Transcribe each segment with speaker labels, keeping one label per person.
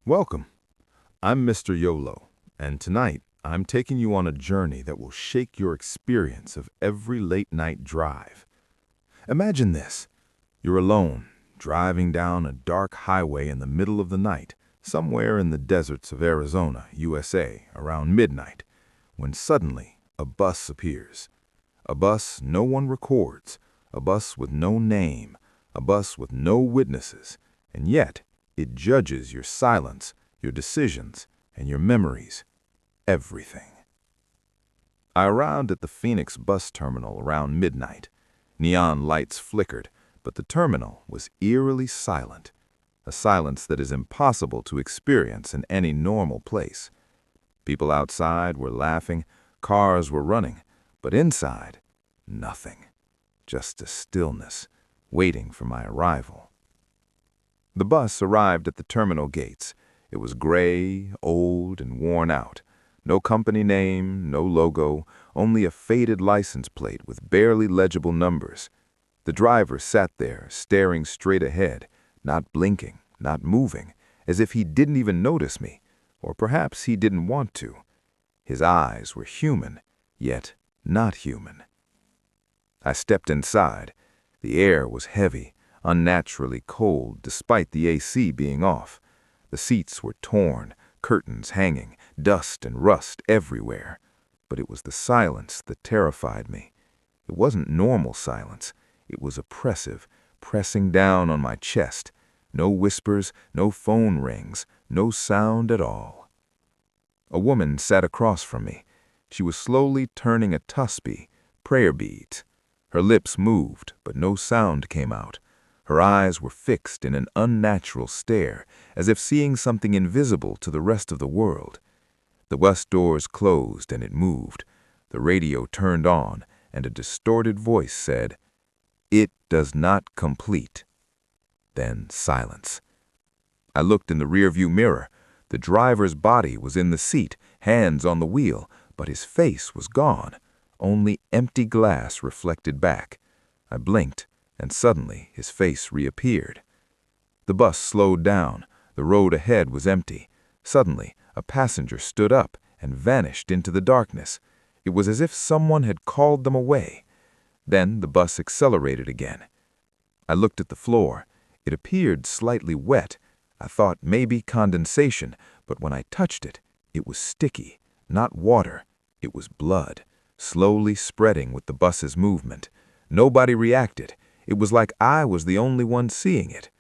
Speaker 1: Welcome. I'm Mr. YOLO, and tonight I'm taking you on a journey that will shake your experience of every late-night drive. Imagine this. You're alone, driving down a dark highway in the middle of the night, somewhere in the deserts of Arizona, USA, around midnight, when suddenly a bus appears. A bus no one records, a bus with no name, a bus with no witnesses, and yet it judges your silence, your decisions, and your memories, everything. I arrived at the Phoenix bus terminal around midnight. Neon lights flickered, but the terminal was eerily silent, a silence that is impossible to experience in any normal place. People outside were laughing, cars were running, but inside, nothing. Just a stillness, waiting for my arrival. The bus arrived at the terminal gates. It was gray, old, and worn out. No company name, no logo, only a faded license plate with barely legible numbers. The driver sat there, staring straight ahead, not blinking, not moving, as if he didn't even notice me, or perhaps he didn't want to. His eyes were human, yet not human. I stepped inside. The air was heavy, unnaturally cold despite the AC being off. The seats were torn, curtains hanging, dust and rust everywhere. But it was the silence that terrified me. It wasn't normal silence. It was oppressive, pressing down on my chest. No whispers, no phone rings, no sound at all. A woman sat across from me. She was slowly turning a tusby, prayer beads. Her lips moved, but no sound came out. Her eyes were fixed in an unnatural stare, as if seeing something invisible to the rest of the world. The bus doors closed and it moved. The radio turned on, and a distorted voice said, "It does not complete." Then silence. I looked in the rearview mirror. The driver's body was in the seat, hands on the wheel, but his face was gone. Only empty glass reflected back. I blinked, and suddenly his face reappeared. The bus slowed down. The road ahead was empty. Suddenly, a passenger stood up and vanished into the darkness. It was as if someone had called them away. Then the bus accelerated again. I looked at the floor. It appeared slightly wet. I thought maybe condensation, but when I touched it, it was sticky, not water. It was blood, slowly spreading with the bus's movement. Nobody reacted. It was like I was the only one seeing it.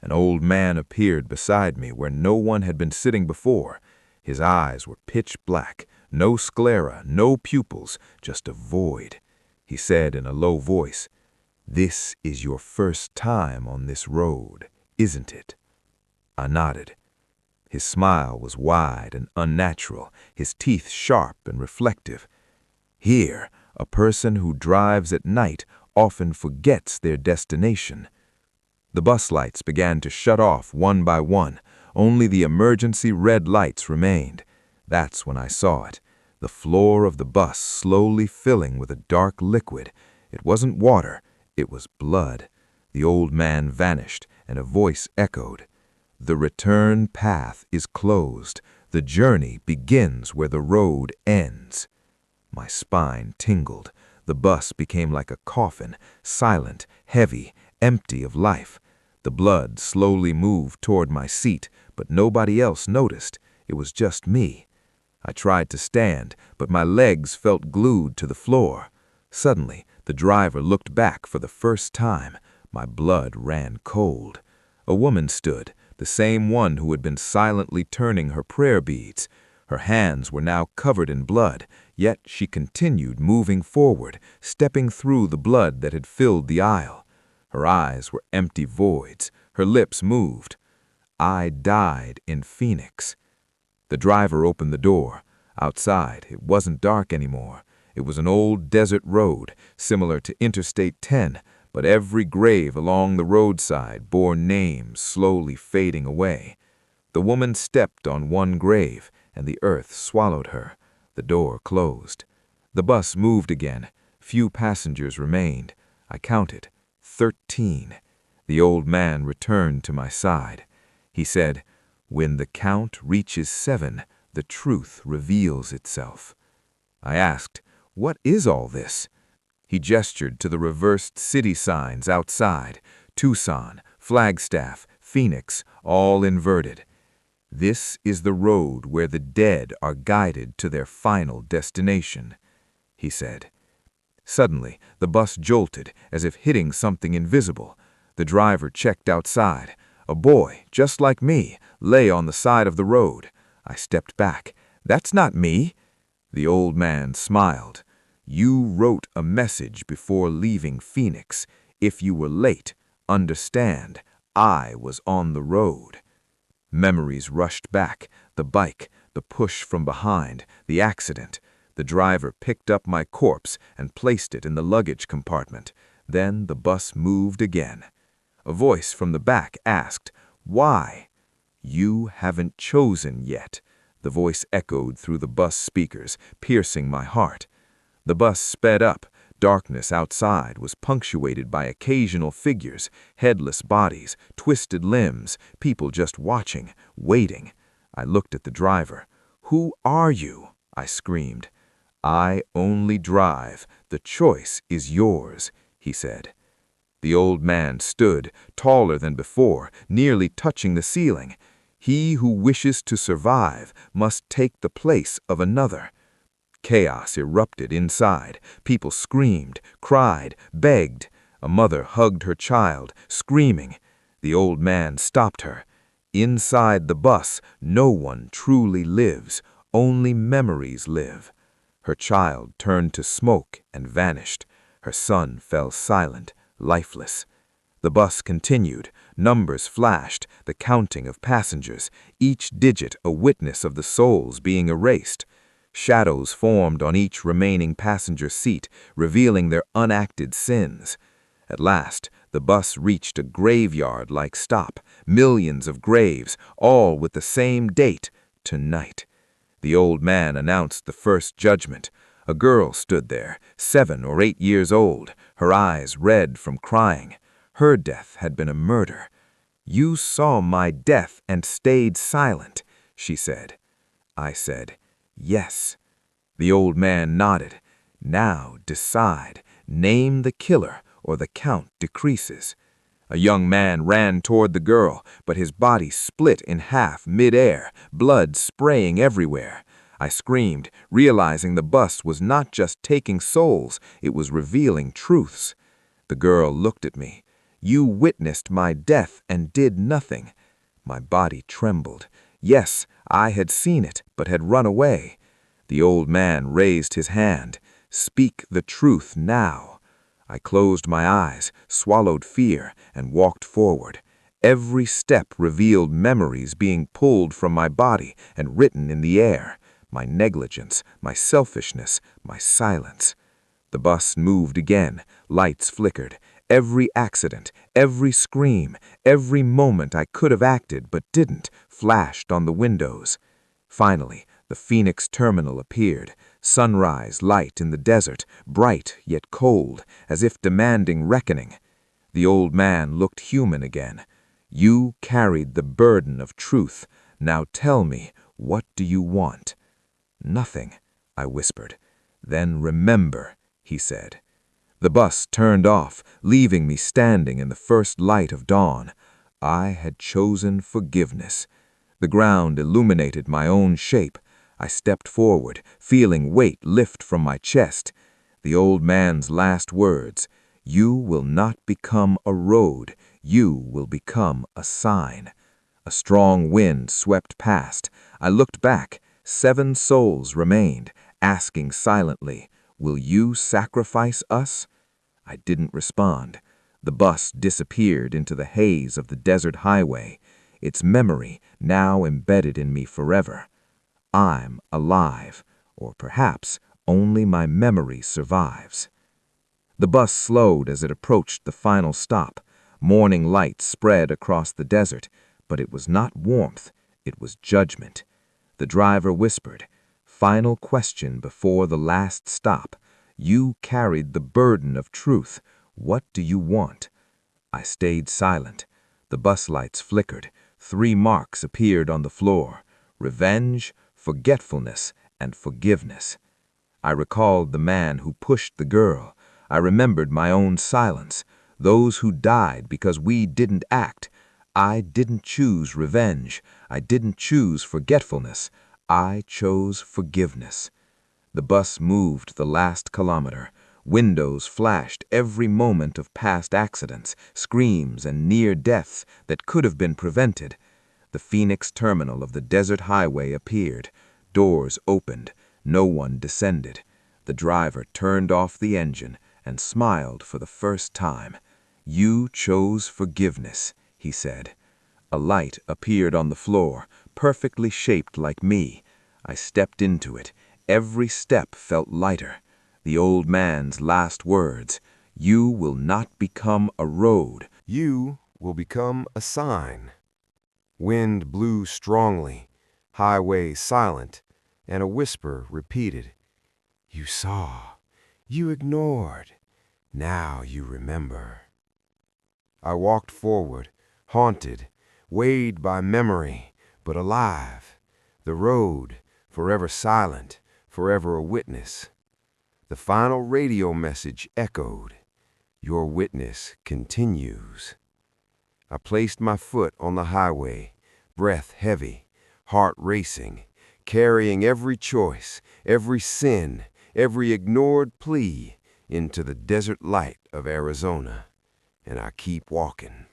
Speaker 1: An old man appeared beside me where no one had been sitting before. His eyes were pitch black, no sclera, no pupils, just a void. He said in a low voice, "This is your first time on this road, isn't it?" I nodded. His smile was wide and unnatural, his teeth sharp and reflective. Here, a person who drives at night often forgets their destination. The bus lights began to shut off one by one. Only the emergency red lights remained. That's when I saw it. The floor of the bus slowly filling with a dark liquid. It wasn't water, it was blood. The old man vanished, and a voice echoed, "The return path is closed. The journey begins where the road ends." My spine tingled. The bus became like a coffin, silent, heavy, empty of life. The blood slowly moved toward my seat, but nobody else noticed. It was just me. I tried to stand, but my legs felt glued to the floor. Suddenly, the driver looked back for the first time. My blood ran cold. A woman stood, the same one who had been silently turning her prayer beads. Her hands were now covered in blood, yet she continued moving forward, stepping through the blood that had filled the aisle. Her eyes were empty voids. Her lips moved. I died in Phoenix. The driver opened the door. Outside, it wasn't dark anymore. It was an old desert road, similar to Interstate 10, but every grave along the roadside bore names slowly fading away. The woman stepped on one grave, and the earth swallowed her. The door closed. The bus moved again. Few passengers remained. I counted 13. The old man returned to my side. He said,
Speaker 2: When the count reaches 7, the truth reveals itself. I asked, "What is all this?" He gestured to the reversed city signs outside, Tucson, Flagstaff, Phoenix, all inverted. "This is the road where the dead are guided to their final destination," he said. Suddenly, the bus jolted as if hitting something invisible. The driver checked outside. A boy, just like me, lay on the side of the road. I stepped back. "That's not me." The old man smiled. "You wrote a message before leaving Phoenix. If you were late, understand, I was on the road." Memories rushed back, the bike, the push from behind, the accident. The driver picked up my corpse and placed it in the luggage compartment. Then the bus moved again. A voice from the back asked, "Why?" "You haven't chosen yet," the voice echoed through the bus speakers, piercing my heart. The bus sped up. Darkness outside was punctuated by occasional figures, headless bodies, twisted limbs, people just watching, waiting. I looked at the driver. "Who are you?" I screamed. "I only drive. The choice is yours," he said. The old man stood, taller than before, nearly touching the ceiling. "He who wishes to survive must take the place of another." Chaos erupted inside. People screamed, cried, begged. A mother hugged her child, screaming. The old man stopped her. "Inside the bus, no one truly lives. Only memories live." Her child turned to smoke and vanished. Her son fell silent, lifeless. The bus continued. Numbers flashed, the counting of passengers, each digit a witness of the souls being erased. Shadows formed on each remaining passenger seat, revealing their unacted sins. At last, the bus reached a graveyard-like stop, millions of graves, all with the same date, tonight. The old man announced the first judgment. A girl stood there, 7 or 8 years old, her eyes red from crying. Her death had been a murder. "You saw my death and stayed silent," she said. I said, "Yes." The old man nodded. "Now decide. Name the killer, or the count decreases." A young man ran toward the girl, but his body split in half mid-air, blood spraying everywhere. I screamed, realizing the bus was not just taking souls, it was revealing truths. The girl looked at me. "You witnessed my death and did nothing." My body trembled. Yes, I had seen it, but had run away. The old man raised his hand. "Speak the truth now." I closed my eyes, swallowed fear, and walked forward. Every step revealed memories being pulled from my body and written in the air. My negligence, my selfishness, my silence. The bus moved again. Lights flickered. Every accident, every scream, every moment I could have acted but didn't, flashed on the windows. Finally, the Phoenix terminal appeared. Sunrise light in the desert, bright yet cold, as if demanding reckoning. The old man looked human again. "You carried the burden of truth. Now tell me, what do you want?" "Nothing," I whispered. "Then remember," he said. The bus turned off, leaving me standing in the first light of dawn. I had chosen forgiveness. The ground illuminated my own shape. I stepped forward, feeling weight lift from my chest. The old man's last words, "You will not become a road, you will become a sign." A strong wind swept past. I looked back. 7 souls remained, asking silently, "Will you sacrifice us?" I didn't respond. The bus disappeared into the haze of the desert highway, its memory now embedded in me forever. I'm alive, or perhaps only my memory survives. The bus slowed as it approached the final stop. Morning light spread across the desert, but it was not warmth, it was judgment. The driver whispered, "Final question before the last stop. You carried the burden of truth. What do you want?" I stayed silent. The bus lights flickered. 3 marks appeared on the floor: revenge, forgetfulness, and forgiveness. I recalled the man who pushed the girl. I remembered my own silence, those who died because we didn't act. I didn't choose revenge. I didn't choose forgetfulness. I chose forgiveness. The bus moved the last kilometer. Windows flashed every moment of past accidents, screams, and near deaths that could have been prevented. The Phoenix terminal of the desert highway appeared. Doors opened. No one descended. The driver turned off the engine and smiled for the first time. "You chose forgiveness," he said. A light appeared on the floor, perfectly shaped like me. I stepped into it. Every step felt lighter. The old man's last words: "You will not become a road.
Speaker 3: You will become a sign." Wind blew strongly, highway silent, and a whisper repeated, "You saw, you ignored, now you remember." I walked forward, haunted, weighed by memory, but alive. The road, forever silent, forever a witness. The final radio message echoed, "Your witness continues." I placed my foot on the highway, breath heavy, heart racing, carrying every choice, every sin, every ignored plea into the desert light of Arizona. And I keep walking.